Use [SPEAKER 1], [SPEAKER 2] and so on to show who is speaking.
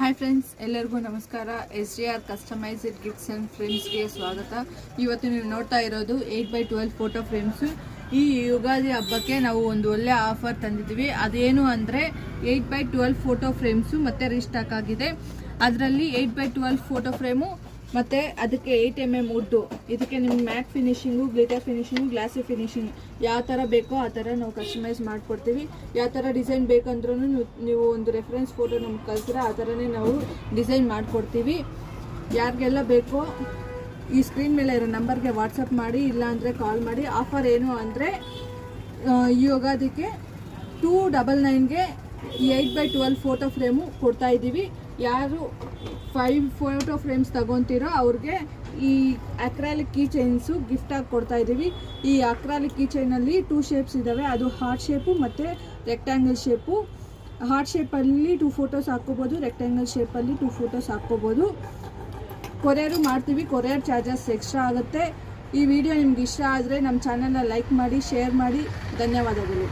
[SPEAKER 1] Hi friends, ಎಲ್ಲರಿಗೂ ನಮಸ್ಕಾರ. SDR customised gifts and ಫ್ರೇಮ್ಸ್ಗೆ ಸ್ವಾಗತ. ಇವತ್ತು ನೀವು ನೋಡ್ತಾ ಇರೋದು 8x12 ಫೋಟೋ ಫ್ರೇಮ್ಸು. ಈ ಯುಗಾದಿ ಹಬ್ಬಕ್ಕೆ ನಾವು ಒಂದು ಒಳ್ಳೆ ಆಫರ್ ತಂದಿದ್ದೀವಿ. ಅದೇನು ಅಂದರೆ 8x12 ಫೋಟೋ ಫ್ರೇಮ್ಸು ಮತ್ತು ರೀಸ್ಟಾಕ್ ಆಗಿದೆ. ಅದರಲ್ಲಿ 8x12 ಫೋಟೋ ಫ್ರೇಮು ಮತ್ತು ಅದಕ್ಕೆ 8mm ವುಡ್ಡು. ಇದಕ್ಕೆ ನಿಮ್ಗೆ ಮ್ಯಾಟ್ ಫಿನಿಶಿಂಗು, ಗ್ಲಿಟರ್ ಫಿನಿಶಿಂಗು, ಗ್ಲಾಸಿ ಫಿನಿಶಿಂಗ್ ಯಾವ ಥರ ಬೇಕೋ ಆ ಥರ ನಾವು ಕಸ್ಟಮೈಸ್ ಮಾಡಿಕೊಡ್ತೀವಿ. ಯಾವ ಥರ ಡಿಸೈನ್ ಬೇಕಂದ್ರೂ ನೀವು ಒಂದು ರೆಫರೆನ್ಸ್ ಫೋಟೋ ನಮ್ಗೆ ಕಳಿಸಿದ್ರೆ ಆ ಥರನೇ ನಾವು ಡಿಸೈನ್ ಮಾಡಿಕೊಡ್ತೀವಿ. ಯಾರಿಗೆಲ್ಲ ಬೇಕೋ ಈ ಸ್ಕ್ರೀನ್ ಮೇಲೆ ಇರೋ ನಂಬರ್ಗೆ ವಾಟ್ಸಪ್ ಮಾಡಿ, ಇಲ್ಲಾಂದರೆ ಕಾಲ್ ಮಾಡಿ. ಆಫರ್ ಏನು ಅಂದರೆ ಈ ಯುಗಾದಿಗೆ 299ಗೆ 8x12 ಫೋಟೋ ಫ್ರೇಮು ಕೊಡ್ತಾಯಿದ್ದೀವಿ. ಯಾರು 5 ಫೋಟೋ ಫ್ರೇಮ್ಸ್ ತಗೊತೀರೋ ಅವ್ರಿಗೆ ಈ ಅಕ್ರಾಲಿಕ್ ಕೀ ಚೈನ್ಸು ಗಿಫ್ಟಾಗಿ ಕೊಡ್ತಾಯಿದ್ದೀವಿ. ಈ ಅಕ್ರಾಲಿಕ್ ಕೀ ಚೈನಲ್ಲಿ 2 ಶೇಪ್ಸ್ ಇದ್ದಾವೆ. ಅದು ಹಾರ್ಟ್ ಶೇಪು ಮತ್ತು ರೆಕ್ಟ್ಯಾಂಗಲ್ ಶೇಪು. ಹಾರ್ಟ್ ಶೇಪಲ್ಲಿ 2 ಫೋಟೋಸ್ ಹಾಕ್ಕೋಬೋದು, ರೆಕ್ಟ್ಯಾಂಗಲ್ ಶೇಪಲ್ಲಿ 2 ಫೋಟೋಸ್ ಹಾಕ್ಕೋಬೋದು. ಕೊರಿಯರು ಮಾಡ್ತೀವಿ. ಕೊರಿಯರ್ ಚಾರ್ಜಸ್ ಎಕ್ಸ್ಟ್ರಾ ಆಗುತ್ತೆ. ಈ ವಿಡಿಯೋ ನಿಮ್ಗೆ ಇಷ್ಟ ಆದರೆ ನಮ್ಮ ಚಾನಲ್ನ ಲೈಕ್ ಮಾಡಿ, ಶೇರ್ ಮಾಡಿ. ಧನ್ಯವಾದಗಳು.